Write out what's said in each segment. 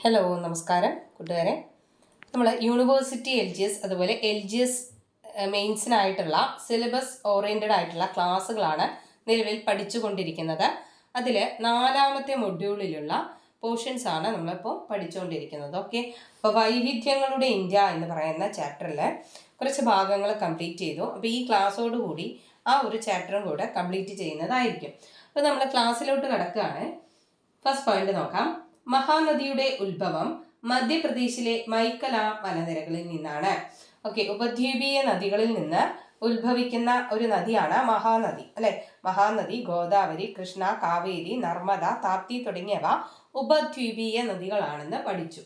Hello നമസ്കാരം കൂട്ടുകാരെ. നമ്മൾ യൂണിവേഴ്സിറ്റി LGS അതുപോലെ LGS മെയിൻസിനായിട്ടുള്ള സിലബസ് ഓറിയൻറ്റഡ് ആയിട്ടുള്ള ക്ലാസ്സുകളാണ് നിലവിൽ പഠിച്ചുകൊണ്ടിരിക്കുന്നത്. അതിൽ 4ാമത്തെ മൊഡ്യൂളിലുള്ള പോർഷൻസ് ആണ് നമ്മളിപ്പോൾ പഠിച്ചുകൊണ്ടിരിക്കുന്നത്. ഓക്കെ, അപ്പോൾ വൈവിധ്യങ്ങളുടെ ഇന്ത്യ എന്ന് പറയുന്ന ചാപ്റ്ററിൽ കുറച്ച് ഭാഗങ്ങൾ കംപ്ലീറ്റ് ചെയ്തു. അപ്പോൾ ഈ ക്ലാസ്സോടുകൂടി ആ ഒരു ചാപ്റ്ററും കൂടെ കംപ്ലീറ്റ് ചെയ്യുന്നതായിരിക്കും. അപ്പോൾ നമ്മൾ ക്ലാസ്സിലോട്ട് കിടക്കുകയാണ്. ഫസ്റ്റ് പോയിന്റ് നോക്കാം. മഹാനദിയുടെ ഉത്ഭവം മധ്യപ്രദേശിലെ മൈക്കല മലനിരകളിൽ നിന്നാണ്. ഓക്കെ, ഉപദ്വീപീയ നദികളിൽ നിന്ന് ഉത്ഭവിക്കുന്ന ഒരു നദിയാണ് മഹാനദി, അല്ലെ? മഹാനദി ഗോദാവരി, കൃഷ്ണ, കാവേരി, നർമ്മദ, താപ്തി തുടങ്ങിയവ ഉപദ്വീപീയ നദികളാണെന്ന് പഠിച്ചു.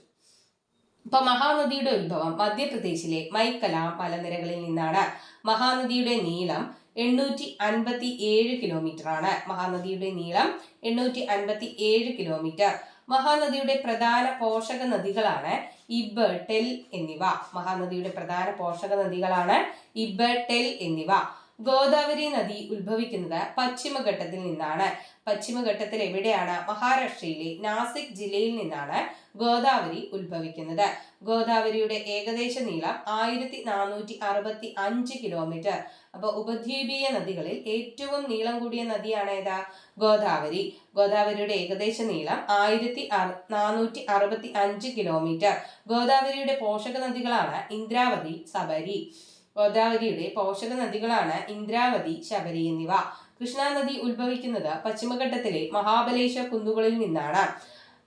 ഇപ്പൊ മഹാനദിയുടെ ഉത്ഭവം മധ്യപ്രദേശിലെ മൈക്കല മലനിരകളിൽ നിന്നാണ്. മഹാനദിയുടെ നീളം 857 കിലോമീറ്റർ ആണ്. മഹാനദിയുടെ നീളം 857 കിലോമീറ്റർ. മഹാനദിയുടെ പ്രധാന പോഷക നദികളാണ് ഇബ്, ടെൽ എന്നിവ. മഹാനദിയുടെ പ്രധാന പോഷക നദികളാണ് ഇബ്, ടെൽ എന്നിവ. ഗോദാവരി നദി ഉത്ഭവിക്കുന്നത് പശ്ചിമഘട്ടത്തിൽ നിന്നാണ്. പശ്ചിമഘട്ടത്തിൽ എവിടെയാണ്? മഹാരാഷ്ട്രയിലെ നാസിക് ജില്ലയിൽ നിന്നാണ് ഗോദാവരി ഉത്ഭവിക്കുന്നത്. ഗോദാവരിയുടെ ഏകദേശ നീളം 1465 കിലോമീറ്റർ. അപ്പോൾ ഉപദ്വീപീയ നദികളിൽ ഏറ്റവും നീളം കൂടിയ നദിയാണ് ഏതാ? ഗോദാവരി. ഗോദാവരിയുടെ ഏകദേശ നീളം 1465 കിലോമീറ്റർ. ഗോദാവരിയുടെ പോഷക നദികളാണ് ഇന്ദ്രാവതി, ശബരി. ഗോദാവരിയുടെ പോഷക നദികളാണ് ഇന്ദ്രാവതി, ശബരി എന്നിവ. കൃഷ്ണാനദി ഉത്ഭവിക്കുന്നത് പശ്ചിമഘട്ടത്തിലെ മഹാബലേശ്വർ കുന്നുകളിൽ നിന്നാണ്.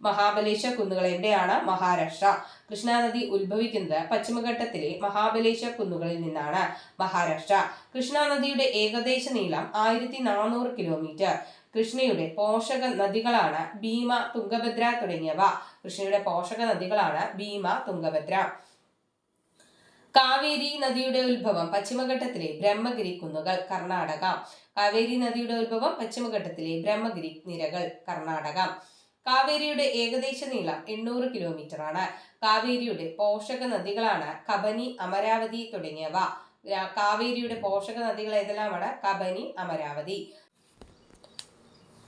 മഹാബലേശ്വർ കുന്നുകൾ എവിടെയാണ്? മഹാരാഷ്ട്ര. കൃഷ്ണാനദി ഉത്ഭവിക്കുന്നത് പശ്ചിമഘട്ടത്തിലെ മഹാബലേശ്വർ കുന്നുകളിൽ നിന്നാണ്, മഹാരാഷ്ട്ര. കൃഷ്ണാനദിയുടെ ഏകദേശ നീളം 1400 കിലോമീറ്റർ. കൃഷ്ണയുടെ പോഷക നദികളാണ് ഭീമ, തുംഗഭദ്ര തുടങ്ങിയവ. കൃഷ്ണയുടെ പോഷക നദികളാണ് ഭീമ, തുംഗഭദ്ര. കാവേരി നദിയുടെ ഉത്ഭവം പശ്ചിമഘട്ടത്തിലെ ബ്രഹ്മഗിരി കുന്നുകൾ, കർണാടക. കാവേരി നദിയുടെ ഉത്ഭവം പശ്ചിമഘട്ടത്തിലെ ബ്രഹ്മഗിരി നിരകൾ, കർണാടക. കാവേരിയുടെ ഏകദേശ നീളം 800 കിലോമീറ്റർ ആണ്. കാവേരിയുടെ പോഷക നദികളാണ് കബനി, അമരാവതി തുടങ്ങിയവ. കാവേരിയുടെ പോഷക നദികൾ ഏതെല്ലാമാണ്? കബനി, അമരാവതി.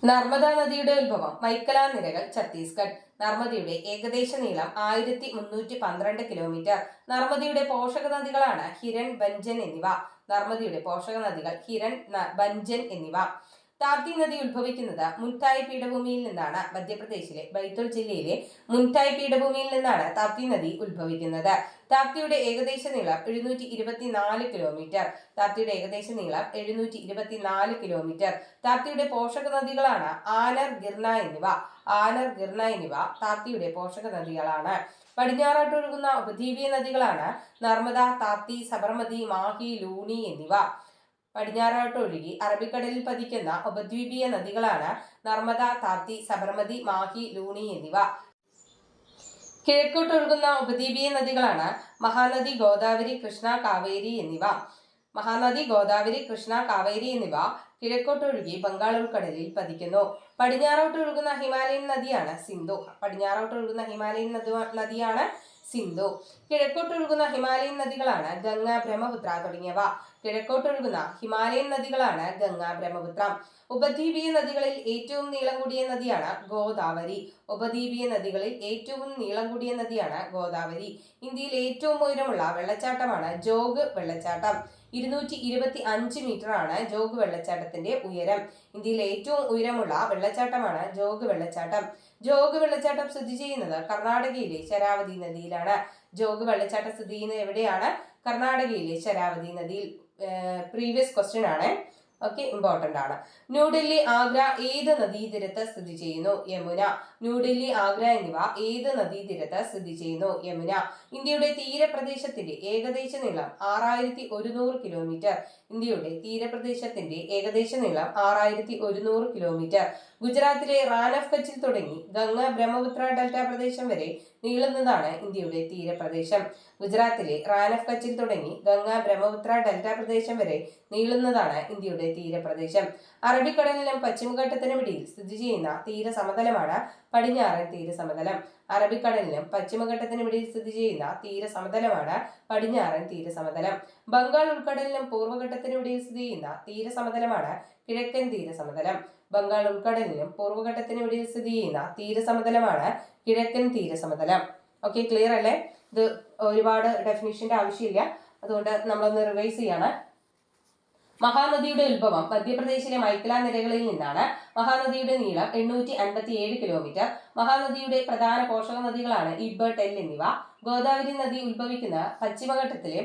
നർമ്മദ നദിയുടെ ഉത്ഭവം മൈക്കല നിരകൾ, ഛത്തീസ്ഗഡ്. നർമ്മദയുടെ ഏകദേശ നീളം 1312 കിലോമീറ്റർ. നർമ്മദയുടെ പോഷക നദികളാണ് ഹിരൺ, ബഞ്ചൻ എന്നിവ. നർമ്മദയുടെ പോഷക നദികൾ ഹിരൺ, ബഞ്ചൻ എന്നിവ. താപ്തി നദി ഉത്ഭവിക്കുന്നത് മുൻതായ് പീഠഭൂമിയിൽ നിന്നാണ്. മധ്യപ്രദേശിലെ ബൈത്തുൽ ജില്ലയിലെ മുൻതായ് പീഠഭൂമിയിൽ നിന്നാണ് താപ്തി നദി ഉത്ഭവിക്കുന്നത്. താപ്തിയുടെ ഏകദേശ നീളം 724 കിലോമീറ്റർ. താപ്തിയുടെ ഏകദേശ നീളം 724 കിലോമീറ്റർ. താപ്തിയുടെ പോഷക നദികളാണ് ആനർ, ഗിർന എന്നിവ. ആനർ, ഗിർന എന്നിവ താപ്തിയുടെ പോഷക നദികളാണ്. പടിഞ്ഞാറോട്ട് ഒഴുകുന്ന ഉപദ്വീപീയ നദികളാണ് നർമ്മദ, താപ്തി, സബർമതി, മാഹി, ലൂണി എന്നിവ. പടിഞ്ഞാറോട്ട് ഒഴുകി അറബിക്കടലിൽ പതിക്കുന്ന ഉപദ്വീപീയ നദികളാണ് നർമ്മദ, താപ്തി, സബർമതി, മാഹി, ലൂണി എന്നിവ. കിഴക്കോട്ടൊഴുകുന്ന ഉപദ്വീപീയ നദികളാണ് മഹാനദി, ഗോദാവരി, കൃഷ്ണ, കാവേരി എന്നിവ. മഹാനദി, ഗോദാവരി, കൃഷ്ണ, കാവേരി എന്നിവ കിഴക്കോട്ടൊഴുകി ബംഗാൾ ഉൾക്കടലിൽ പതിക്കുന്നു. പടിഞ്ഞാറോട്ടൊഴുകുന്ന ഹിമാലയൻ നദിയാണ് സിന്ധു. പടിഞ്ഞാറോട്ടൊഴുകുന്ന ഹിമാലയൻ നദിയാണ് സിന്ധു. കിഴക്കോട്ടൊഴുകുന്ന ഹിമാലയൻ നദികളാണ് ഗംഗ, ബ്രഹ്മപുത്ര തുടങ്ങിയവ. കിഴക്കോട്ടൊഴുകുന്ന ഹിമാലയൻ നദികളാണ് ഗംഗ, ബ്രഹ്മപുത്ര. ഉപദ്വീപീയ നദികളിൽ ഏറ്റവും നീളം കൂടിയ നദിയാണ് ഗോദാവരി. ഉപദ്വീപീയ നദികളിൽ ഏറ്റവും നീളം കൂടിയ നദിയാണ് ഗോദാവരി. ഇന്ത്യയിൽ ഏറ്റവും ഉയരമുള്ള വെള്ളച്ചാട്ടമാണ് ജോഗ് വെള്ളച്ചാട്ടം. 225 മീറ്റർ ആണ് ജോഗ് വെള്ളച്ചാട്ടത്തിന്റെ ഉയരം. ഇന്ത്യയിൽ ഏറ്റവും ഉയരമുള്ള വെള്ളച്ചാട്ടമാണ് ജോഗ് വെള്ളച്ചാട്ടം. ജോഗ് വെള്ളച്ചാട്ടം സ്ഥിതി ചെയ്യുന്നത് കർണാടകയിലെ ശരാവതി നദിയിലാണ്. ജോഗ് വെള്ളച്ചാട്ടം സ്ഥിതി ചെയ്യുന്നത് എവിടെയാണ്? കർണാടകയിലെ ശരാവതി നദിയിൽ. പ്രീവിയസ് ക്വസ്റ്റ്യൻ ആണ്. ഓക്കെ, ഇമ്പോർട്ടന്റ് ആണ്. ന്യൂഡൽഹി, ആഗ്ര ഏത് നദീതീരത്ത് സ്ഥിതി ചെയ്യുന്നു? യമുന. ന്യൂഡൽഹി, ആഗ്ര എന്നിവ ഏത് നദീതീരത്ത് സ്ഥിതി ചെയ്യുന്നു? യമുന. ഇന്ത്യയുടെ തീരപ്രദേശത്തിന്റെ ഏകദേശ നീളം 6100 കിലോമീറ്റർ. ഇന്ത്യയുടെ തീരപ്രദേശത്തിന്റെ ഏകദേശ നീളം 6100 കിലോമീറ്റർ. ഗുജറാത്തിലെ റാൻ ഓഫ് കച്ചിൽ തുടങ്ങി ഗംഗ, ബ്രഹ്മപുത്ര ഡെൽറ്റ പ്രദേശം വരെ നീളുന്നതാണ് ഇന്ത്യയുടെ തീരപ്രദേശം. ഗുജറാത്തിലെ റാൻ ഓഫ് കച്ചിൽ തുടങ്ങി ഗംഗ, ബ്രഹ്മപുത്ര ഡെൽറ്റ പ്രദേശം വരെ നീളുന്നതാണ് ഇന്ത്യയുടെ തീരപ്രദേശം. അറബിക്കടലിനും പശ്ചിമഘട്ടത്തിനും ഇടയിൽ സ്ഥിതി ചെയ്യുന്ന തീരസമതലമാണ് പടിഞ്ഞാറൻ തീരസമതലം. അറബിക്കടലിനും പശ്ചിമഘട്ടത്തിനും ഇടയിൽ സ്ഥിതി ചെയ്യുന്ന തീരസമതലമാണ് പടിഞ്ഞാറൻ തീരസമതലം. ബംഗാൾ ഉൾക്കടലിനും പൂർവ്വഘട്ടത്തിനും ഇടയിൽ സ്ഥിതി ചെയ്യുന്ന തീരസമതലമാണ് കിഴക്കൻ തീരസമതലം. ബംഗാൾ ഉൾക്കടലിനും പൂർവ്വഘട്ടത്തിനുമിടയിൽ സ്ഥിതി ചെയ്യുന്ന തീരസമതലമാണ് കിഴക്കൻ തീരസമതലം. ഓക്കെ, ക്ലിയർ അല്ലേ? ഇത് ഒരുപാട് ഡെഫിനിഷന്റെ ആവശ്യമില്ല, അതുകൊണ്ട് നമ്മളൊന്ന് റിവൈസ് ചെയ്യാണ്. മഹാനദിയുടെ ഉത്ഭവം മധ്യപ്രദേശിലെ മൈക്കല നിരകളിൽ നിന്നാണ്. മഹാനദിയുടെ നീളം 857 കിലോമീറ്റർ. മഹാനദിയുടെ പ്രധാന പോഷക നദികളാണ് ഇബ്, ടെൽ എന്നിവ. ഗോദാവരി നദി ഉത്ഭവിക്കുന്ന പശ്ചിമഘട്ടത്തിലെ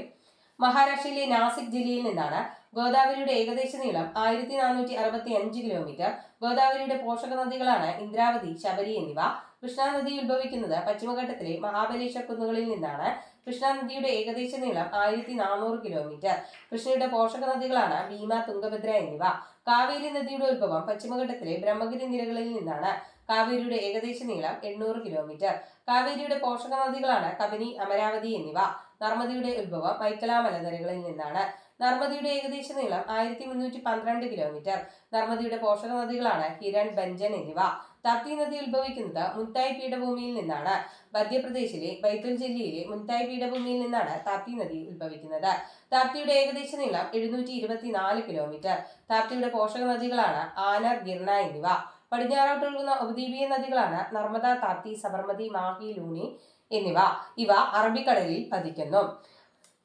മഹാരാഷ്ട്രയിലെ നാസിക് ജില്ലയിൽ നിന്നാണ്. ഗോദാവരിയുടെ ഏകദേശ നീളം 1465 കിലോമീറ്റർ. ഗോദാവരിയുടെ പോഷക നദികളാണ് ഇന്ദ്രാവതി, ശബരി എന്നിവ. കൃഷ്ണാനദി ഉത്ഭവിക്കുന്നത് പശ്ചിമഘട്ടത്തിലെ മഹാബലേശ്വർ കുന്നുകളിൽ നിന്നാണ്. കൃഷ്ണാനദിയുടെ ഏകദേശ നീളം 1400 കിലോമീറ്റർ. കൃഷ്ണയുടെ പോഷക നദികളാണ് ഭീമ, തുംഗഭദ്ര എന്നിവ. കാവേരി നദിയുടെ ഉത്ഭവം പശ്ചിമഘട്ടത്തിലെ ബ്രഹ്മഗിരി നിരകളിൽ നിന്നാണ്. കാവേരിയുടെ ഏകദേശ നീളം 800 കിലോമീറ്റർ. കാവേരിയുടെ പോഷക നദികളാണ് കബനി, അമരാവതി എന്നിവ. നർമ്മദയുടെ ഉത്ഭവം മൈക്കല മലനിരകളിൽ നിന്നാണ്. നർമ്മദയുടെ ഏകദേശ നീളം 1312 കിലോമീറ്റർ. നർമ്മദയുടെ പോഷക നദികളാണ് ഹിരൺ, ബഞ്ചൻ എന്നിവ. താപ്തി നദി ഉത്ഭവിക്കുന്നത് മുൻതായ് പീഠഭൂമിയിൽ നിന്നാണ്. മധ്യപ്രദേശിലെ ബൈതുൽ ജില്ലയിലെ മുൻതായ് പീഠഭൂമിയിൽ നിന്നാണ് താപ്തി നദി ഉത്ഭവിക്കുന്നത്. താപ്തിയുടെ ഏകദേശ നീളം 724 കിലോമീറ്റർ. താപ്തിയുടെ പോഷക നദികളാണ് ആനർ, ഗിർണ എന്നിവ. പടിഞ്ഞാറോട്ടൊഴുകുന്ന ഉപദ്വീപീയ നദികളാണ് നർമ്മദ, താപ്തി, സബർമതി, മാഹി, ലൂണി എന്നിവ. ഇവ അറബിക്കടലിൽ പതിക്കുന്നു.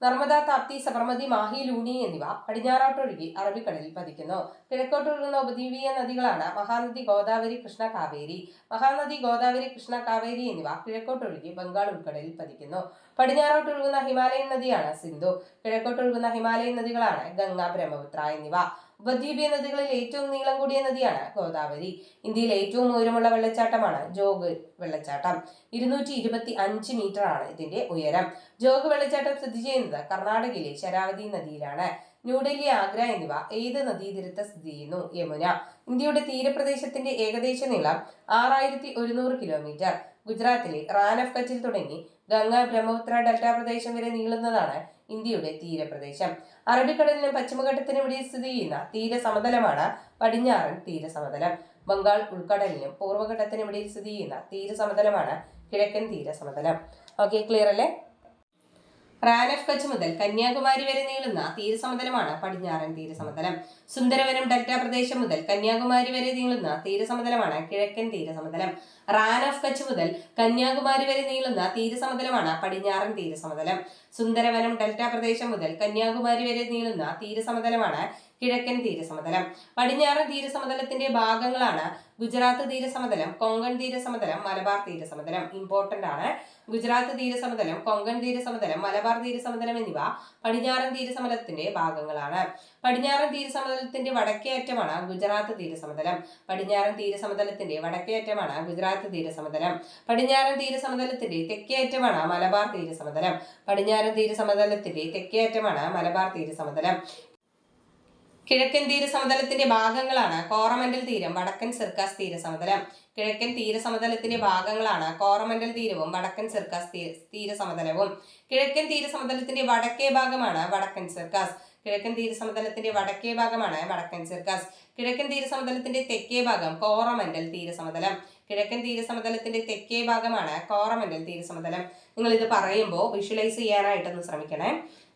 നർമ്മദ, താപ്തി, സബർമതി, മാഹി, ലൂണി എന്നിവ പടിഞ്ഞാറോട്ടൊഴുകി അറബിക്കടലിൽ പതിക്കുന്നു. കിഴക്കോട്ടൊഴുകുന്ന ഉപദ്വീപീയ നദികളാണ് മഹാനദി, ഗോദാവരി, കൃഷ്ണ, കാവേരി. മഹാനദി, ഗോദാവരി, കൃഷ്ണ, കാവേരി എന്നിവ കിഴക്കോട്ടൊഴുകി ബംഗാൾ ഉൾക്കടലിൽ പതിക്കുന്നു. പടിഞ്ഞാറോട്ടൊഴുകുന്ന ഹിമാലയൻ നദിയാണ് സിന്ധു. കിഴക്കോട്ടൊഴുകുന്ന ഹിമാലയൻ നദികളാണ് ഗംഗ, ബ്രഹ്മപുത്ര എന്നിവ. ഉപദ്വീപീയ നദികളിൽ ഏറ്റവും നീളം കൂടിയ നദിയാണ് ഗോദാവരി. ഇന്ത്യയിൽ ഏറ്റവും ഉയരമുള്ള വെള്ളച്ചാട്ടമാണ് ജോഗ് വെള്ളച്ചാട്ടം. 225 മീറ്റർ ആണ് ഇതിന്റെ ഉയരം. ജോഗ് വെള്ളച്ചാട്ടം സ്ഥിതി ചെയ്യുന്നത് കർണാടകയിലെ ശരാവതി നദിയിലാണ്. ന്യൂഡൽഹി, ആഗ്ര എന്നിവ ഏത് നദീതീരത്ത് സ്ഥിതി ചെയ്യുന്നു? യമുന. ഇന്ത്യയുടെ തീരപ്രദേശത്തിന്റെ ഏകദേശ നീളം 6100 കിലോമീറ്റർ. ഗുജറാത്തിലെ റാൻ ഓഫ് കച്ചിൽ തുടങ്ങി ഗംഗ, ബ്രഹ്മപുത്ര ഡെൽറ്റ പ്രദേശം വരെ നീളുന്നതാണ് ഇന്ത്യയുടെ തീരപ്രദേശം. അറബിക്കടലിനും പശ്ചിമഘട്ടത്തിനും ഇടയിൽ സ്ഥിതി ചെയ്യുന്ന തീരസമതലമാണ് പടിഞ്ഞാറൻ തീരസമതലം. ബംഗാൾ ഉൾക്കടലിനും പൂർവ്വഘട്ടത്തിനും ഇടയിൽ സ്ഥിതി ചെയ്യുന്ന തീരസമതലമാണ് കിഴക്കൻ തീരസമതലം. ഓക്കെ, ക്ലിയർ അല്ലേ? റാൻ ഓഫ് കച്ച് മുതൽ കന്യാകുമാരി വരെ നീളുന്ന തീരസമതലമാണ് പടിഞ്ഞാറൻ തീരസമതലം. സുന്ദരവനം ഡെൽറ്റ പ്രദേശം മുതൽ കന്യാകുമാരി വരെ നീളുന്ന തീരസമതലമാണ് കിഴക്കൻ തീരസമതലം. റാൻ ഓഫ് കച്ച് മുതൽ കന്യാകുമാരി വരെ നീളുന്ന തീരസമതലമാണ് പടിഞ്ഞാറൻ തീരസമതലം. സുന്ദരവനം ഡെൽറ്റ പ്രദേശം മുതൽ കന്യാകുമാരി വരെ നീളുന്ന തീരസമതലമാണ് കിഴക്കൻ തീരസമതലം. പടിഞ്ഞാറൻ തീരസമതലത്തിന്റെ ഭാഗങ്ങളാണ് ഗുജറാത്ത് തീരസമതലം, കൊങ്കൺ തീരസമതലം, മലബാർ തീരസമതലം. ഇമ്പോർട്ടന്റ് ആണ്. ഗുജറാത്ത് തീരസമതലം, കൊങ്കൺ തീരസമതലം, മലബാർ തീരസമതലം എന്നിവ പടിഞ്ഞാറൻ തീരസമതലത്തിന്റെ ഭാഗങ്ങളാണ്. പടിഞ്ഞാറൻ തീരസമതലത്തിന്റെ വടക്കേ അറ്റമാണ് ഗുജറാത്ത് തീരസമതലം. പടിഞ്ഞാറൻ തീരസമതലത്തിന്റെ വടക്കേ അറ്റമാണ് ഗുജറാത്ത് തീരസമതലം. പടിഞ്ഞാറൻ തീരസമതലത്തിന്റെ തെക്കേ അറ്റമാണ് മലബാർ തീരസമതലം. പടിഞ്ഞാറൻ തീരസമതലത്തിന്റെ തെക്കേ അറ്റമാണ് മലബാർ തീരസമതലം. കിഴക്കൻ തീരസമതലത്തിന്റെ ഭാഗങ്ങളാണ് കോറമന്റൽ തീരം, വടക്കൻ സിർക്കാസ് തീരസമതലം. കിഴക്കൻ തീരസമതലത്തിന്റെ ഭാഗങ്ങളാണ് കോറമന്റൽ തീരവും വടക്കൻ സിർക്കാസ് തീരസമതലവും. കിഴക്കൻ തീരസമതലത്തിന്റെ വടക്കേ ഭാഗമാണ് വടക്കൻ സിർക്കാസ്. കിഴക്കൻ തീരസമതലത്തിന്റെ വടക്കേ ഭാഗമാണ് വടക്കൻ സിർക്കാസ്. കിഴക്കൻ തീരസമതലത്തിന്റെ തെക്കേ ഭാഗം കോറമന്റൽ തീരസമതലം. കിഴക്കൻ തീരസമതലത്തിന്റെ തെക്കേ ഭാഗമാണ് കോറമന്റൽ തീരസമതലം. നിങ്ങൾ ഇത് പറയുമ്പോൾ വിഷ്വലൈസ് ചെയ്യാനായിട്ടൊന്ന് ശ്രമിക്കണേ.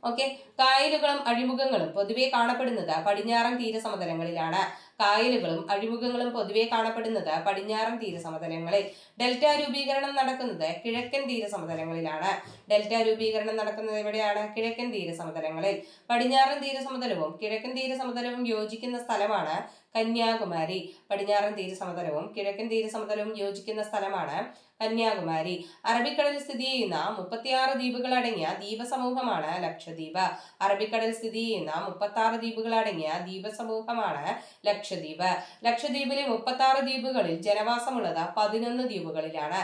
ഓക്കെ, കായലുകളും അഴിമുഖങ്ങളും പൊതുവെ കാണപ്പെടുന്നത് പടിഞ്ഞാറൻ തീരസമതലങ്ങളിലാണ്. കായലുകളും അഴിമുഖങ്ങളും പൊതുവെ കാണപ്പെടുന്നത് പടിഞ്ഞാറൻ തീരസമതലങ്ങളിൽ. ഡെൽറ്റ രൂപീകരണം നടക്കുന്നത് കിഴക്കൻ തീരസമതലങ്ങളിലാണ്. ഡെൽറ്റ രൂപീകരണം നടക്കുന്നത് എവിടെയാണ്? കിഴക്കൻ തീരസമതലങ്ങളിൽ. പടിഞ്ഞാറൻ തീരസമതലവും കിഴക്കൻ തീരസമതലവും യോജിക്കുന്ന സ്ഥലമാണ് കന്യാകുമാരി. പടിഞ്ഞാറൻ തീരസമതലവും കിഴക്കൻ തീരസമതലവും യോജിക്കുന്ന സ്ഥലമാണ് കന്യാകുമാരി. അറബിക്കടലിൽ സ്ഥിതി ചെയ്യുന്ന 36 ദ്വീപുകൾ അടങ്ങിയ ദ്വീപസമൂഹമാണ് ലക്ഷദ്വീപ്. അറബിക്കടലിൽ സ്ഥിതി ചെയ്യുന്ന 36 ദ്വീപുകൾ അടങ്ങിയ ദ്വീപസമൂഹമാണ് ലക്ഷദ്വീപ്. ലക്ഷദ്വീപിലെ 36 ദ്വീപുകളിൽ ജനവാസമുള്ളത് 11 ദ്വീപുകളിലാണ്.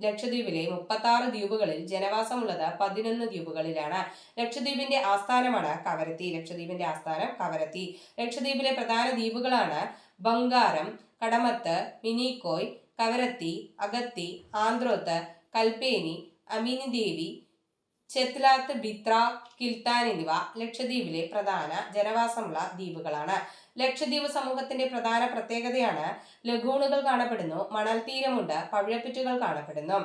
ലക്ഷദ്വീപിലെ 36 ദ്വീപുകളിൽ ജനവാസമുള്ളത് 11 ദ്വീപുകളിലാണ്. ലക്ഷദ്വീപിന്റെ ആസ്ഥാനമാണ് കവരത്തി. ലക്ഷദ്വീപിന്റെ ആസ്ഥാനം കവരത്തി. ലക്ഷദ്വീപിലെ പ്രധാന ദ്വീപുകളാണ് ബംഗാരം, കടമത്ത്, മിനിക്കോയ്, കവരത്തി, അഗത്തി, ആന്ത്രോത്ത്, കൽപ്പേനി, അമിനിദേവി, ചെത്ലാത്ത്, ബിത്ര, കിൽത്താൻ എന്നിവ ലക്ഷദ്വീപിലെ പ്രധാന ജനവാസമുള്ള ദ്വീപുകളാണ്. ലക്ഷദ്വീപ് സമൂഹത്തിന്റെ പ്രധാന പ്രത്യേകതയാണ് ലഗൂണുകൾ കാണപ്പെടുന്നു, മണൽ തീരമുണ്ട്, പവിഴപ്പുറ്റുകൾ കാണപ്പെടുന്നു.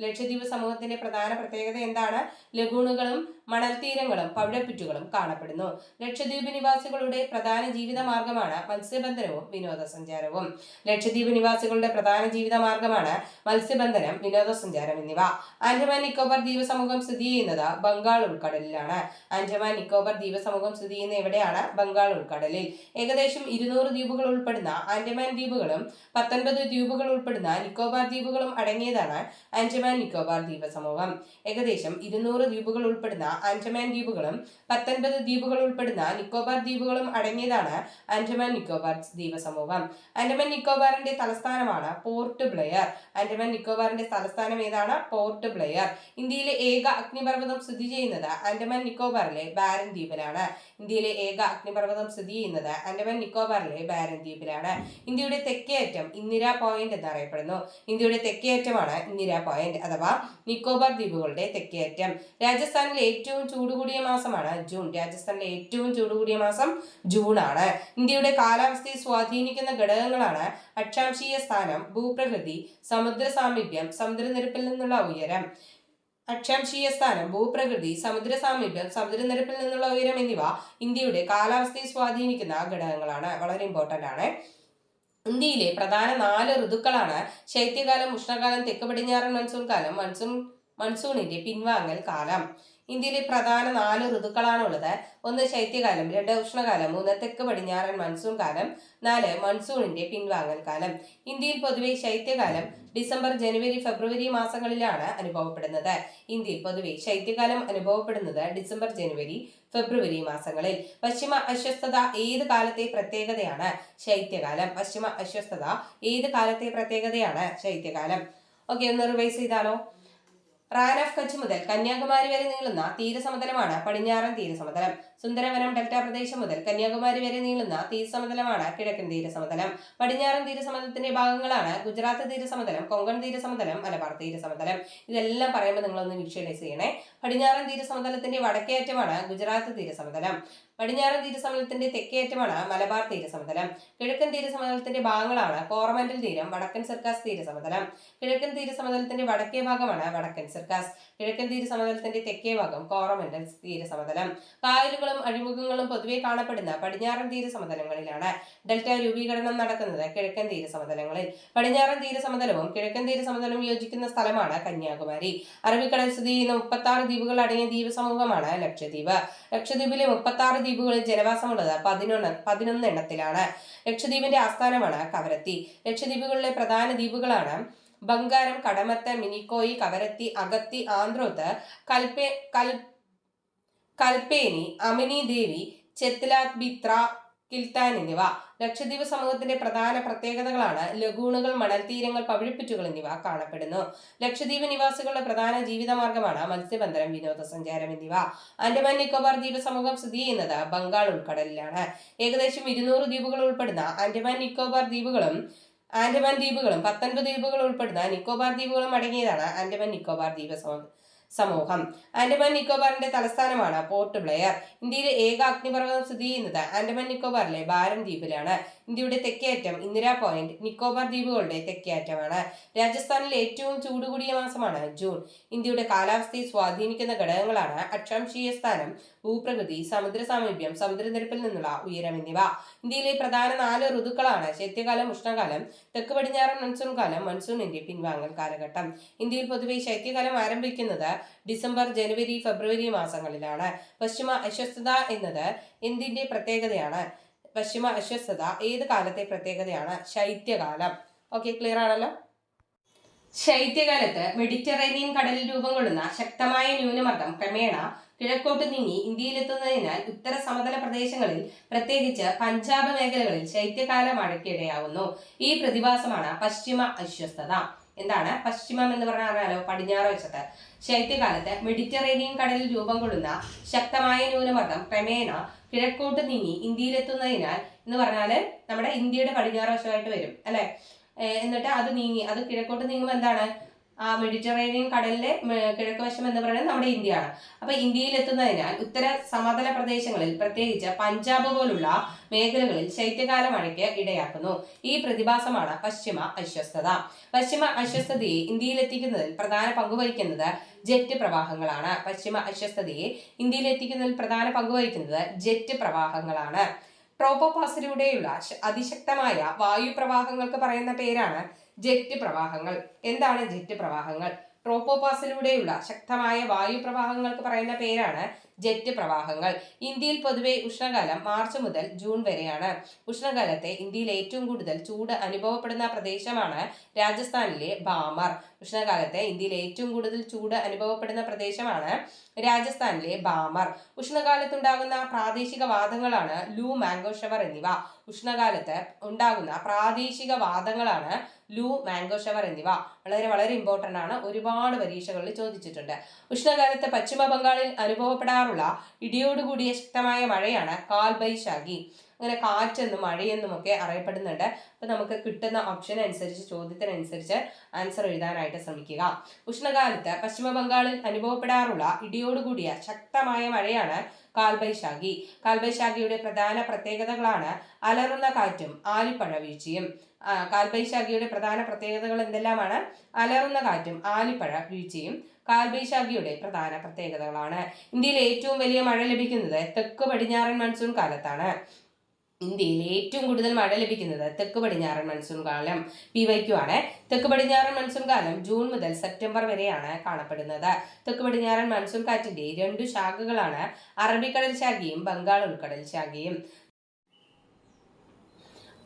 ലക്ഷദ്വീപ് സമൂഹത്തിന്റെ പ്രധാന പ്രത്യേകത എന്താണ്? ലഗൂണുകളും മണൽത്തീരങ്ങളും പവിഴപ്പുറ്റുകളും കാണപ്പെടുന്നു. ലക്ഷദ്വീപ് നിവാസികളുടെ പ്രധാന ജീവിത മാർഗമാണ് മത്സ്യബന്ധനവും വിനോദസഞ്ചാരവും. ലക്ഷദ്വീപ് നിവാസികളുടെ പ്രധാന ജീവിത മാർഗമാണ് മത്സ്യബന്ധനം, വിനോദസഞ്ചാരം എന്നിവ. ആൻഡമാൻ നിക്കോബാർ ദ്വീപ സമൂഹം സ്ഥിതി ചെയ്യുന്നത് ബംഗാൾ ഉൾക്കടലിലാണ്. ആൻഡമാൻ നിക്കോബാർ ദ്വീപ സമൂഹം സ്ഥിതി ചെയ്യുന്ന എവിടെയാണ്? ബംഗാൾ ഉൾക്കടലിൽ. ഏകദേശം 200 ദ്വീപുകൾ ഉൾപ്പെടുന്ന ആൻഡമാൻ ദ്വീപുകളും 19 ദ്വീപുകൾ ഉൾപ്പെടുന്ന നിക്കോബാർ ദ്വീപുകളും അടങ്ങിയതാണ് ആൻഡമാൻ നിക്കോബാർ ദ്വീപ സമൂഹം. ഏകദേശം 200 ദ്വീപുകൾ ഉൾപ്പെടുന്ന ആൻഡമാൻ ദ്വീപുകളും 19 ദ്വീപുകൾ ഉൾപ്പെടുന്ന നിക്കോബാർ ദ്വീപുകളും അടങ്ങിയതാണ് ആൻഡമാൻ നിക്കോബാർ ദ്വീപ സമൂഹം. ആൻഡമാൻ നിക്കോബാറിന്റെ തലസ്ഥാനമാണ് പോർട്ട് ബ്ലെയർ. ആൻഡമാൻ നിക്കോബാറിന്റെ തലസ്ഥാനം ഏതാണ്? പോർട്ട് ബ്ലെയർ. ഇന്ത്യയിലെ ഏക അഗ്നിപർവ്വതം സ്ഥിതി ചെയ്യുന്നത് ആൻഡമാൻ നിക്കോബാറിലെ ബാരൻ ദ്വീപിലാണ്. ഇന്ത്യയിലെ ഏക അഗ്നിപർവ്വതം സ്ഥിതി ചെയ്യുന്നത് ആൻഡമാൻ നിക്കോബാറിലെ ബാരൻ ദ്വീപിലാണ്. ഇന്ത്യയുടെ തെക്കേ അറ്റം ഇന്ദിരാ പോയിന്റ് എന്നറിയപ്പെടുന്നു. ഇന്ത്യയുടെ തെക്കേ അറ്റമാണ് ഇന്ദിരാ പോയിന്റ് അഥവാ നിക്കോബാർ ദ്വീപുകളുടെ തെക്കേ അറ്റം. രാജസ്ഥാനിലെ ഏറ്റവും ചൂടുകൂടിയ മാസമാണ് ജൂൺ. രാജസ്ഥാനിലെ ഏറ്റവും ചൂടുകൂടിയ മാസം ജൂൺ ആണ്. ഇന്ത്യയുടെ കാലാവസ്ഥയെ സ്വാധീനിക്കുന്ന ഘടകങ്ങളാണ് അക്ഷാംശീയ സ്ഥാനം, ഭൂപ്രകൃതി, സമുദ്ര സാമീപ്യം, സമുദ്രനിരപ്പിൽ നിന്നുള്ള ഉയരം. അക്ഷാംശീയ സ്ഥാനം, ഭൂപ്രകൃതി, സമുദ്ര സാമീപ്യം, സമുദ്രനിരപ്പിൽ നിന്നുള്ള ഉയരം എന്നിവ ഇന്ത്യയുടെ കാലാവസ്ഥയെ സ്വാധീനിക്കുന്ന ഘടകങ്ങളാണ്. വളരെ ഇമ്പോർട്ടന്റ് ആണ്. ഇന്ത്യയിലെ പ്രധാന 4 ഋതുക്കളാണ് ശൈത്യകാലം, ഉഷ്ണകാലം, തെക്ക് പടിഞ്ഞാറൻ മൺസൂൺ കാലം, മൺസൂണിന്റെ പിൻവാങ്ങൽ കാലം. ഇന്ത്യയിലെ പ്രധാന 4 ഋതുക്കളാണുള്ളത്. 1 ശൈത്യകാലം, 2 ഉഷ്ണകാലം, 3 തെക്ക് പടിഞ്ഞാറൻ മൺസൂൺ കാലം, 4 മൺസൂണിന്റെ പിൻവാങ്ങൽ കാലം. ഇന്ത്യയിൽ പൊതുവെ ശൈത്യകാലം ഡിസംബർ, ജനുവരി, ഫെബ്രുവരി മാസങ്ങളിലാണ് അനുഭവപ്പെടുന്നത്. ഇന്ത്യയിൽ പൊതുവെ ശൈത്യകാലം അനുഭവപ്പെടുന്നത് ഡിസംബർ, ജനുവരി, ഫെബ്രുവരി മാസങ്ങളിൽ. പശ്ചിമ അശ്വസ്ഥത ഏത് കാലത്തെ പ്രത്യേകതയാണ്? ശൈത്യകാലം. പശ്ചിമ അശ്വസ്ഥത ഏത് കാലത്തെ പ്രത്യേകതയാണ്? ശൈത്യകാലം. ഓക്കെ, ഒന്ന് റിവൈസ് ചെയ്താലോ. റാൻ ഓഫ് കച്ച് മുതൽ കന്യാകുമാരി വരെ നീളുന്ന തീരസമതലമാണ് പടിഞ്ഞാറൻ തീരസമതലം. സുന്ദരവനം ഡെൽറ്റ പ്രദേശം മുതൽ കന്യാകുമാരി വരെ നീളുന്ന തീരസമതലമാണ് കിഴക്കൻ തീരസമതലം. പടിഞ്ഞാറൻ തീരസമതലത്തിന്റെ ഭാഗങ്ങളാണ് ഗുജറാത്ത് തീരസമതലം, കൊങ്കൺ തീരസമതലം, മലബാർ തീരസമതലം. ഇതെല്ലാം പറയുമ്പോൾ നിങ്ങളൊന്ന് വിഷ്വലൈസ് ചെയ്യണേ. പടിഞ്ഞാറൻ തീരസമതലത്തിന്റെ വടക്കേ അറ്റമാണ് ഗുജറാത്ത് തീരസമതലം. പടിഞ്ഞാറൻ തീരസമതലത്തിന്റെ തെക്കേ അറ്റമാണ് മലബാർ തീരസമതലം. കിഴക്കൻ തീരസമതലത്തിന്റെ ഭാഗങ്ങളാണ് കോറമന്റൽ തീരം, വടക്കൻ സർക്കാസ് തീരസമതലം. കിഴക്കൻ തീരസമതലത്തിന്റെ വടക്കേ ഭാഗമാണ് വടക്കൻ സർക്കാസ്. കിഴക്കൻ തീരസമതലത്തിന്റെ തെക്കേ ഭാഗം കോറമന്റൽ തീരസമതലം. കായലുകളും അഴിമുഖങ്ങളും പൊതുവെ കാണപ്പെടുന്ന പടിഞ്ഞാറൻ തീരസമതലങ്ങളിലാണ്. ഡെൽറ്റ രൂപീകരണം നടക്കുന്നത് കിഴക്കൻ തീരസമതലങ്ങളിൽ. പടിഞ്ഞാറൻ തീരസമതലവും കിഴക്കൻ തീരസമതലവും യോജിക്കുന്ന സ്ഥലമാണ് കന്യാകുമാരി. അറബിക്കടൽ സ്ഥിതി ചെയ്യുന്ന 36 ദ്വീപുകൾ അടങ്ങിയ ദ്വീപ സമൂഹമാണ് ലക്ഷദ്വീപ്. ലക്ഷദ്വീപിലെ 36 ദ്വീപുകളിൽ ജനവാസമുള്ളത് 11 എണ്ണത്തിലാണ്. ലക്ഷദ്വീപിന്റെ ആസ്ഥാനമാണ് കവരത്തി. ലക്ഷദ്വീപുകളിലെ പ്രധാന ദ്വീപുകളാണ് ബംഗാരം, കടമത്ത്, മിനിക്കോയി, കവരത്തി, അഗത്തി, ആന്ത്രോത്ത്, കൽപ്പേനി, അമിനി ദേവി, ചെത്ലാത്ത്, ബിത്ര, കിൽത്താൻ എന്നിവ. ലക്ഷദ്വീപ് സമൂഹത്തിന്റെ പ്രധാന പ്രത്യേകതകളാണ് ലഗൂണുകൾ, മണൽത്തീരങ്ങൾ, പവിഴപ്പുറ്റുകൾ എന്നിവ കാണപ്പെടുന്നു. ലക്ഷദ്വീപ് നിവാസികളുടെ പ്രധാന ജീവിതമാർഗമാണ് മത്സ്യബന്ധനം, വിനോദസഞ്ചാരം എന്നിവ. ആൻഡമാൻ നിക്കോബാർ ദ്വീപ സമൂഹം സ്ഥിതി ചെയ്യുന്നത് ബംഗാൾ ഉൾക്കടലിലാണ്. ഏകദേശം 200 ദ്വീപുകൾ ഉൾപ്പെടുന്ന ആൻഡമാൻ ദ്വീപുകളും 19 ദ്വീപുകൾ ഉൾപ്പെടുന്ന നിക്കോബാർ ദ്വീപുകളും അടങ്ങിയതാണ് ആൻഡമാൻ നിക്കോബാർ ദ്വീപ സമൂഹം. ആൻഡമാൻ നിക്കോബാറിന്റെ തലസ്ഥാനമാണ് പോർട്ട് ബ്ലെയർ. ഇന്ത്യയിലെ ഏക അഗ്നിപർവ്വതം സ്ഥിതി ചെയ്യുന്നത് ആൻഡമാൻ നിക്കോബാറിലെ ബാരൻ ദ്വീപിലാണ്. ഇന്ത്യയുടെ തെക്കേ അറ്റം ഇന്ദിരാ പോയിന്റ് നിക്കോബാർ ദ്വീപുകളുടെ തെക്കേ അറ്റമാണ്. രാജസ്ഥാനിലെ ഏറ്റവും ചൂടുകൂടിയ മാസമാണ് ജൂൺ. ഇന്ത്യയുടെ കാലാവസ്ഥയെ സ്വാധീനിക്കുന്ന ഘടകങ്ങളാണ് അക്ഷാംശീയ സ്ഥാനം, ഭൂപ്രകൃതി, സമുദ്ര സാമീപ്യം, സമുദ്രനിരപ്പിൽ നിന്നുള്ള ഉയരം എന്നിവ. ഇന്ത്യയിലെ പ്രധാന 4 ഋതുക്കളാണ് ശൈത്യകാലം, ഉഷ്ണകാലം, തെക്ക് പടിഞ്ഞാറൻ മൺസൂൺ കാലം, മൺസൂണിന്റെ പിൻവാങ്ങൽ കാലഘട്ടം. ഇന്ത്യയിൽ പൊതുവെ ശൈത്യകാലം ആരംഭിക്കുന്നത് ഡിസംബർ, ജനുവരി, ഫെബ്രുവരി മാസങ്ങളിലാണ്. പശ്ചിമ അശ്വസ്ഥത എന്നത് എന്തിന്റെ പ്രത്യേകതയാണ്? പശ്ചിമ അശ്വസ്ഥത ഏത് കാലത്തെ പ്രത്യേകതയാണ്? ശൈത്യകാലം. ഓക്കെ, ക്ലിയർ ആണല്ലോ. ശൈത്യകാലത്ത് മെഡിറ്ററേനിയൻ കടലിൽ രൂപം കൊള്ളുന്ന ശക്തമായ ന്യൂനമർദ്ദം ക്രമേണ കിഴക്കോട്ട് നീങ്ങി ഇന്ത്യയിലെത്തുന്നതിനാൽ ഉത്തര സമതല പ്രദേശങ്ങളിൽ, പ്രത്യേകിച്ച് പഞ്ചാബ് മേഖലകളിൽ ശൈത്യകാല മഴയ്ക്കിടയാവുന്നു. ഈ പ്രതിഭാസമാണ് പശ്ചിമ അശ്വസ്ഥത. എന്താണ് പശ്ചിമം എന്ന് പറഞ്ഞാലോ? പടിഞ്ഞാറ് വശത്ത്. ശൈത്യകാലത്ത് മെഡിറ്ററേനിയൻ കടലിൽ രൂപം കൊള്ളുന്ന ശക്തമായ ന്യൂനമർദ്ദം ക്രമേണ കിഴക്കോട്ട് നീങ്ങി ഇന്ത്യയിലെത്തുന്നതിനാൽ എന്ന് പറഞ്ഞാല് നമ്മുടെ ഇന്ത്യയുടെ പടിഞ്ഞാറ് വശമായിട്ട് വരും അല്ലെ. എന്നിട്ട് അത് കിഴക്കോട്ട് നീങ്ങുമ്പോൾ എന്താണ്? മെഡിറ്ററേനിയൻ കടലിലെ കിഴക്ക് വശം എന്ന് പറയുന്നത് നമ്മുടെ ഇന്ത്യയാണ്. അപ്പൊ ഇന്ത്യയിൽ എത്തുന്നതിനാൽ ഉത്തര സമതല പ്രദേശങ്ങളിൽ, പ്രത്യേകിച്ച് പഞ്ചാബ് പോലുള്ള മേഖലകളിൽ ശൈത്യകാല മഴയ്ക്ക് ഇടയാക്കുന്നു. ഈ പ്രതിഭാസമാണ് പശ്ചിമ അശ്വസ്ഥത. പശ്ചിമ അശ്വസ്ഥതയെ ഇന്ത്യയിൽ എത്തിക്കുന്നതിൽ പ്രധാന പങ്കുവഹിക്കുന്നത് ജെറ്റ് പ്രവാഹങ്ങളാണ്. പശ്ചിമ അശ്വസ്ഥതയെ ഇന്ത്യയിൽ എത്തിക്കുന്നതിൽ പ്രധാന പങ്കുവഹിക്കുന്നത് ജെറ്റ് പ്രവാഹങ്ങളാണ്. ട്രോപ്പോപാസിലൂടെയുള്ള അതിശക്തമായ വായുപ്രവാഹങ്ങൾക്ക് പറയുന്ന പേരാണ് ജെറ്റ് പ്രവാഹങ്ങൾ. എന്താണ് ജെറ്റ് പ്രവാഹങ്ങൾ? ട്രോപ്പോപാസിലൂടെയുള്ള ശക്തമായ വായുപ്രവാഹങ്ങൾക്ക് പറയുന്ന പേരാണ് ജെറ്റ് പ്രവാഹങ്ങൾ. ഇന്ത്യയിൽ പൊതുവെ ഉഷ്ണകാലം മാർച്ച് മുതൽ ജൂൺ വരെയാണ്. ഉഷ്ണകാലത്തെ ഇന്ത്യയിൽ ഏറ്റവും കൂടുതൽ ചൂട് അനുഭവപ്പെടുന്ന പ്രദേശമാണ് രാജസ്ഥാനിലെ ബാമർ. ഉഷ്ണകാലത്തെ ഇന്ത്യയിൽ ഏറ്റവും കൂടുതൽ ചൂട് അനുഭവപ്പെടുന്ന പ്രദേശമാണ് രാജസ്ഥാനിലെ ബാമർ. ഉഷ്ണകാലത്തുണ്ടാകുന്ന പ്രാദേശിക വാദങ്ങളാണ് ലൂ, മാംഗോ ഷവർ എന്നിവ. ഉഷ്ണകാലത്ത് ഉണ്ടാകുന്ന പ്രാദേശിക വാദങ്ങളാണ് ലൂ, മാംഗോ ഷവർ എന്നിവ. വളരെ വളരെ ഇമ്പോർട്ടന്റ് ആണ്, ഒരുപാട് പരീക്ഷകളിൽ ചോദിച്ചിട്ടുണ്ട്. ഉഷ്ണകാലത്ത് പശ്ചിമ ബംഗാളിൽ അനുഭവപ്പെടാറുള്ള ഇടിയോടുകൂടിയ ശക്തമായ മഴയാണ് കാൽ ബൈശാഖി. അങ്ങനെ കാറ്റെന്നും മഴയെന്നും ഒക്കെ അറിയപ്പെടുന്നുണ്ട്. അപ്പൊ നമുക്ക് കിട്ടുന്ന ഓപ്ഷൻ അനുസരിച്ച്, ചോദ്യത്തിനനുസരിച്ച് ആൻസർ എഴുതാനായിട്ട് ശ്രമിക്കുക. ഉഷ്ണകാലത്ത് പശ്ചിമ ബംഗാളിൽ അനുഭവപ്പെടാറുള്ള ഇടിയോടുകൂടിയ ശക്തമായ മഴയാണ് കാൽബൈശാഖി. കാൽബൈശാഖിയുടെ പ്രധാന പ്രത്യേകതകളാണ് അലറുന്ന കാറ്റും ആലിപ്പഴ വീഴ്ചയും. കാൽബൈശാഖിയുടെ പ്രധാന പ്രത്യേകതകൾ എന്തെല്ലാമാണ്? അലറുന്ന കാറ്റും ആലിപ്പഴ വീഴ്ചയും കാൽബൈശാഖിയുടെ പ്രധാന പ്രത്യേകതകളാണ്. ഇന്ത്യയിൽ ഏറ്റവും വലിയ മഴ ലഭിക്കുന്നത് തെക്ക് പടിഞ്ഞാറൻ മൺസൂൺ കാലത്താണ്. ഇന്ത്യയിൽ ഏറ്റവും കൂടുതൽ മഴ ലഭിക്കുന്നത് തെക്ക് പടിഞ്ഞാറൻ മൺസൂൺ കാലം. PYQ ആണ്. തെക്ക് പടിഞ്ഞാറൻ മൺസൂൺ കാലം ജൂൺ മുതൽ സെപ്റ്റംബർ വരെയാണ് കാണപ്പെടുന്നത്. തെക്ക് പടിഞ്ഞാറൻ മൺസൂൺ കാറ്റിന്റെ 2 ശാഖകളാണ് അറബിക്കടൽ ശാഖയും ബംഗാൾ ഉൾക്കടൽ ശാഖയും.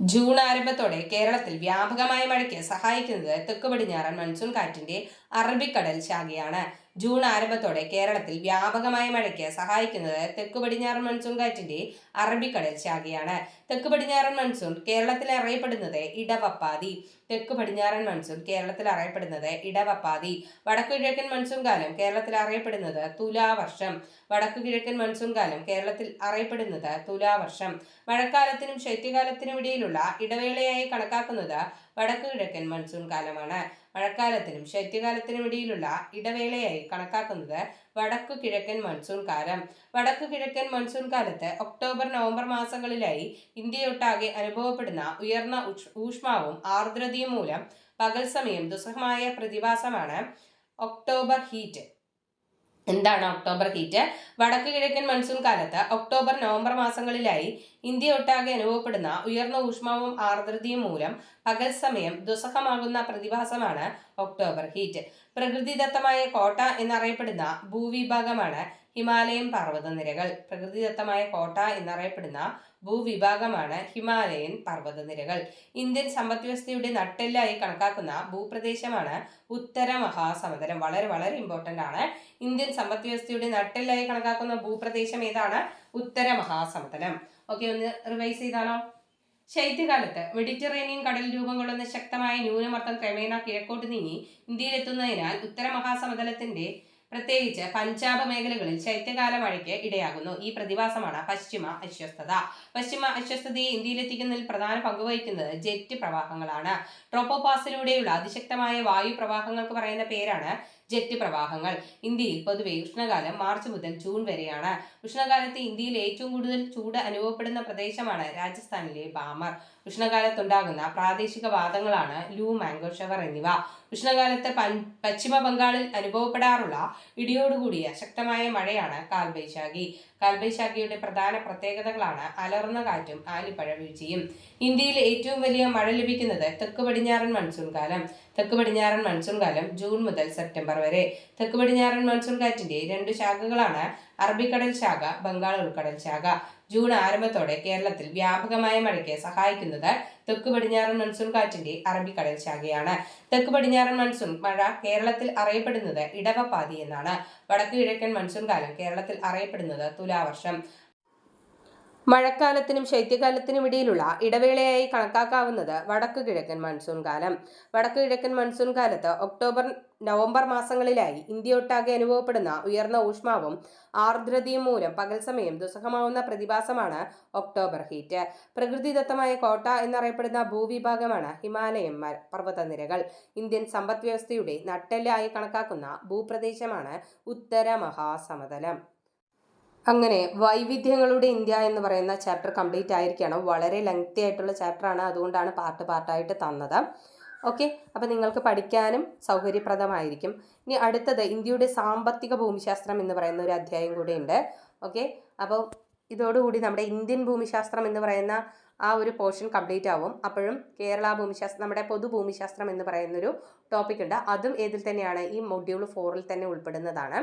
ജൂൺ ആരംഭത്തോടെ കേരളത്തിൽ വ്യാപകമായ മഴയ്ക്ക് സഹായിക്കുന്നത് തെക്ക് പടിഞ്ഞാറൻ മൺസൂൺ കാറ്റിന്റെ അറബിക്കടൽ ശാഖയാണ്. ജൂൺ ആരംഭത്തോടെ കേരളത്തിൽ വ്യാപകമായ മഴയ്ക്ക് സഹായിക്കുന്നത് തെക്ക് പടിഞ്ഞാറൻ മൺസൂൺ കാറ്റിന്റെ അറബിക്കടൽ ശാഖയാണ്. തെക്ക് പടിഞ്ഞാറൻ മൺസൂൺ കേരളത്തിൽ അറിയപ്പെടുന്നത് ഇടവപ്പാതി. തെക്ക് പടിഞ്ഞാറൻ മൺസൂൺ കേരളത്തിൽ അറിയപ്പെടുന്നത് ഇടവപ്പാതി. വടക്കു കിഴക്കൻ മൺസൂൺ കാലം കേരളത്തിൽ അറിയപ്പെടുന്നത് തുലാവർഷം. വടക്കു കിഴക്കൻ മൺസൂൺ കാലം കേരളത്തിൽ അറിയപ്പെടുന്നത് തുലാവർഷം. മഴക്കാലത്തിനും ശൈത്യകാലത്തിനും ഇടയിലുള്ള ഇടവേളയായി കണക്കാക്കുന്നത് വടക്കു കിഴക്കൻ മൺസൂൺ കാലമാണ്. മഴക്കാലത്തിനും ശൈത്യകാലത്തിനും ഇടയിലുള്ള ഇടവേളയായി കണക്കാക്കുന്നത് വടക്കു കിഴക്കൻ മൺസൂൺ കാലം. വടക്കു കിഴക്കൻ മൺസൂൺ കാലത്ത് ഒക്ടോബർ നവംബർ മാസങ്ങളിലായി ഇന്ത്യയൊട്ടാകെ അനുഭവപ്പെടുന്ന ഉയർന്ന ഊഷ്മാവും ആർദ്രതയും മൂലം പകൽ സമയം ദുസ്സഹമായ പ്രതിഭാസമാണ് ഒക്ടോബർ ഹീറ്റ്. എന്താണ് ഒക്ടോബർ ഹീറ്റ്? വടക്ക് കിഴക്കൻ മൺസൂൺ കാലത്ത് ഒക്ടോബർ നവംബർ മാസങ്ങളിലായി ഇന്ത്യയൊട്ടാകെ അനുഭവപ്പെടുന്ന ഉയർന്ന ഊഷ്മാവും ആർദ്രതയും മൂലം പകൽ സമയം ദുസ്സഹമാകുന്ന പ്രതിഭാസമാണ് ഒക്ടോബർ ഹീറ്റ്. പ്രകൃതിദത്തമായ കോട്ട എന്നറിയപ്പെടുന്ന ഭൂവിഭാഗമാണ് ഹിമാലയൻ പർവ്വതനിരകൾ. പ്രകൃതിദത്തമായ കോട്ട എന്നറിയപ്പെടുന്ന ഭൂവിഭാഗമാണ് ഹിമാലയൻ പർവ്വതനിരകൾ. ഇന്ത്യൻ സമ്പദ്വ്യവസ്ഥയുടെ നട്ടെല്ലായി കണക്കാക്കുന്ന ഭൂപ്രദേശമാണ് ഉത്തര മഹാസമതലം. വളരെ വളരെ ഇമ്പോർട്ടന്റ് ആണ്. ഇന്ത്യൻ സമ്പദ്വ്യവസ്ഥയുടെ നട്ടെല്ലായി കണക്കാക്കുന്ന ഭൂപ്രദേശം ഏതാണ്? ഉത്തര മഹാസമതലം. ഓക്കെ, ഒന്ന് റിവൈസ് ചെയ്താലോ? ശൈത്യകാലത്ത് മെഡിറ്ററേനിയൻ കടൽ രൂപം കൊള്ളുന്ന ശക്തമായ ന്യൂനമർദ്ദം ക്രമേണ കിഴക്കോട്ട് നീങ്ങി ഇന്ത്യയിലെത്തുന്നതിനാൽ ഉത്തര മഹാസമതലത്തിന്റെ പ്രത്യേകിച്ച് പഞ്ചാബ് മേഖലകളിൽ ശൈത്യകാല മഴയ്ക്ക് ഇടയാകുന്നു. ഈ പ്രതിഭാസമാണ് പശ്ചിമ അശ്വസ്ഥത. പശ്ചിമ അശ്വസ്ഥതയെ ഇന്ത്യയിലെത്തിക്കുന്നതിൽ പ്രധാന പങ്കുവഹിക്കുന്നത് ജെറ്റ് പ്രവാഹങ്ങളാണ്. ട്രോപ്പോപാസിലൂടെയുള്ള അതിശക്തമായ വായു പ്രവാഹങ്ങൾക്ക് പറയുന്ന പേരാണ് ജെറ്റ് പ്രവാഹങ്ങൾ. ഇന്ത്യയിൽ പൊതുവെ ഉഷ്ണകാലം മാർച്ച് മുതൽ ജൂൺ വരെയാണ്. ഉഷ്ണകാലത്ത് ഇന്ത്യയിൽ ഏറ്റവും കൂടുതൽ ചൂട് അനുഭവപ്പെടുന്ന പ്രദേശമാണ് രാജസ്ഥാനിലെ ബാമർ. ഉഷ്ണകാലത്തുണ്ടാകുന്ന പ്രാദേശിക വാദങ്ങളാണ് ലൂ, മാംഗോ ഷവർ എന്നിവ. ഉഷ്ണകാലത്ത് പശ്ചിമ ബംഗാളിൽ അനുഭവപ്പെടാറുള്ള ഇടിയോടുകൂടിയ ശക്തമായ മഴയാണ് കാൽബൈശാഖി. കാൽബൈശാഖിയുടെ പ്രധാന പ്രത്യേകതകളാണ് അലർന്ന കാറ്റും ആലിപ്പഴ വീഴ്ചയും. ഇന്ത്യയിൽ ഏറ്റവും വലിയ മഴ ലഭിക്കുന്നത് തെക്ക് പടിഞ്ഞാറൻ മൺസൂൺ കാലം. തെക്ക് പടിഞ്ഞാറൻ മൺസൂൺ കാലം ജൂൺ മുതൽ സെപ്റ്റംബർ വരെ. തെക്ക് പടിഞ്ഞാറൻ മൺസൂൺ കാറ്റിന്റെ 2 ശാഖകളാണ് അറബിക്കടൽ ശാഖ, ബംഗാൾ ഉൾക്കടൽ ശാഖ. ജൂൺ ആരംഭത്തോടെ കേരളത്തിൽ വ്യാപകമായ മഴയ്ക്ക് സഹായിക്കുന്നത് തെക്ക് പടിഞ്ഞാറൻ മൺസൂൺ കാറ്റിന്റെ അറബിക്കടൽ ശാഖയാണ്. തെക്ക് പടിഞ്ഞാറൻ മൺസൂൺ മഴ കേരളത്തിൽ അറിയപ്പെടുന്നത് ഇടവപ്പാതി എന്നാണ്. വടക്ക് കിഴക്കൻ മൺസൂൺ കാലം കേരളത്തിൽ അറിയപ്പെടുന്നത് തുലാവർഷം. മഴക്കാലത്തിനും ശൈത്യകാലത്തിനും ഇടയിലുള്ള ഇടവേളയായി കണക്കാക്കാവുന്നത് വടക്കു കിഴക്കൻ മൺസൂൺ കാലം. വടക്കു കിഴക്കൻ മൺസൂൺ കാലത്ത് ഒക്ടോബർ നവംബർ മാസങ്ങളിലായി ഇന്ത്യയൊട്ടാകെ അനുഭവപ്പെടുന്ന ഉയർന്ന ഊഷ്മാവും ആർദ്രതയും മൂലം പകൽ സമയം ദുസ്സഹമാവുന്ന പ്രതിഭാസമാണ് ഒക്ടോബർ ഹീറ്റ്. പ്രകൃതിദത്തമായ കോട്ട എന്നറിയപ്പെടുന്ന ഭൂവിഭാഗമാണ് ഹിമാലയൻ പർവ്വതനിരകൾ. ഇന്ത്യൻ സമ്പദ് വ്യവസ്ഥയുടെ നട്ടെല്ല് ആയി കണക്കാക്കുന്ന ഭൂപ്രദേശമാണ് ഉത്തര മഹാസമതലം. അങ്ങനെ വൈവിധ്യങ്ങളുടെ ഇന്ത്യ എന്ന് പറയുന്ന ചാപ്റ്റർ കംപ്ലീറ്റ് ആയിരിക്കുകയാണ്. വളരെ ലെങ്തി ആയിട്ടുള്ള ചാപ്റ്ററാണ്, അതുകൊണ്ടാണ് പാർട്ടായിട്ട് തന്നത്. ഓക്കെ, അപ്പോൾ നിങ്ങൾക്ക് പഠിക്കാനും സൗകര്യപ്രദമായിരിക്കും. ഇനി അടുത്തത് ഇന്ത്യയുടെ സാമ്പത്തിക ഭൂമിശാസ്ത്രം എന്ന് പറയുന്ന ഒരു അധ്യായം കൂടി ഉണ്ട്. ഓക്കെ, അപ്പോൾ ഇതോടുകൂടി നമ്മുടെ ഇന്ത്യൻ ഭൂമിശാസ്ത്രം എന്ന് പറയുന്ന ആ ഒരു പോർഷൻ കംപ്ലീറ്റ് ആവും. അപ്പോഴും കേരള ഭൂമിശാസ്ത്രം, നമ്മുടെ പൊതുഭൂമിശാസ്ത്രം എന്ന് പറയുന്നൊരു ടോപ്പിക് ഉണ്ട്. അതും ഏതിൽ തന്നെയാണ്, ഈ മൊഡ്യൂൾ 4 തന്നെ ഉൾപ്പെടുന്നതാണ്.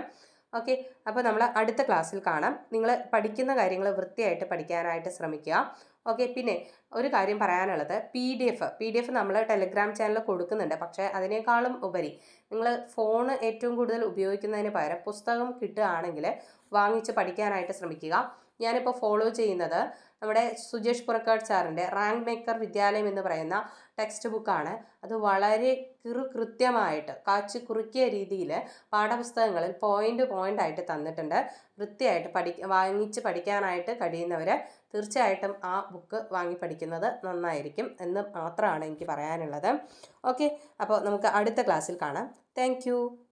ഓക്കെ, അപ്പോൾ നമ്മൾ അടുത്ത ക്ലാസ്സിൽ കാണാം. നിങ്ങൾ പഠിക്കുന്ന കാര്യങ്ങൾ വൃത്തിയായിട്ട് പഠിക്കാനായിട്ട് ശ്രമിക്കുക. ഓക്കെ, പിന്നെ ഒരു കാര്യം പറയാനുള്ളത്, പി ഡി എഫ് നമ്മൾ ടെലിഗ്രാം ചാനൽ കൊടുക്കുന്നുണ്ട്. പക്ഷേ അതിനേക്കാളും ഉപരി നിങ്ങൾ ഫോൺ ഏറ്റവും കൂടുതൽ ഉപയോഗിക്കുന്നതിന് പകരം പുസ്തകം കിട്ടുകയാണെങ്കിൽ വാങ്ങിച്ച് പഠിക്കാനായിട്ട് ശ്രമിക്കുക. ഞാനിപ്പോൾ ഫോളോ ചെയ്യുന്നത് നമ്മുടെ സുജേഷ് പുറക്കാട് സാറിൻ്റെ റാങ്ക് മേക്കർ വിദ്യാലയം എന്ന് പറയുന്ന ടെക്സ്റ്റ് ബുക്കാണ്. അത് വളരെ കൃത്യമായിട്ട് കാച്ചി കുറുക്കിയ രീതിയിൽ പാഠപുസ്തകങ്ങളിൽ പോയിന്റ് ആയിട്ട് തന്നിട്ടുണ്ട്. വൃത്തിയായിട്ട് വാങ്ങിച്ച് പഠിക്കാനായിട്ട് കഴിയുന്നവർ തീർച്ചയായിട്ടും ആ ബുക്ക് വാങ്ങി പഠിക്കുന്നത് നന്നായിരിക്കും എന്ന് മാത്രമാണ് എനിക്ക് പറയാനുള്ളത്. ഓക്കെ, അപ്പോൾ നമുക്ക് അടുത്ത ക്ലാസ്സിൽ കാണാം. താങ്ക്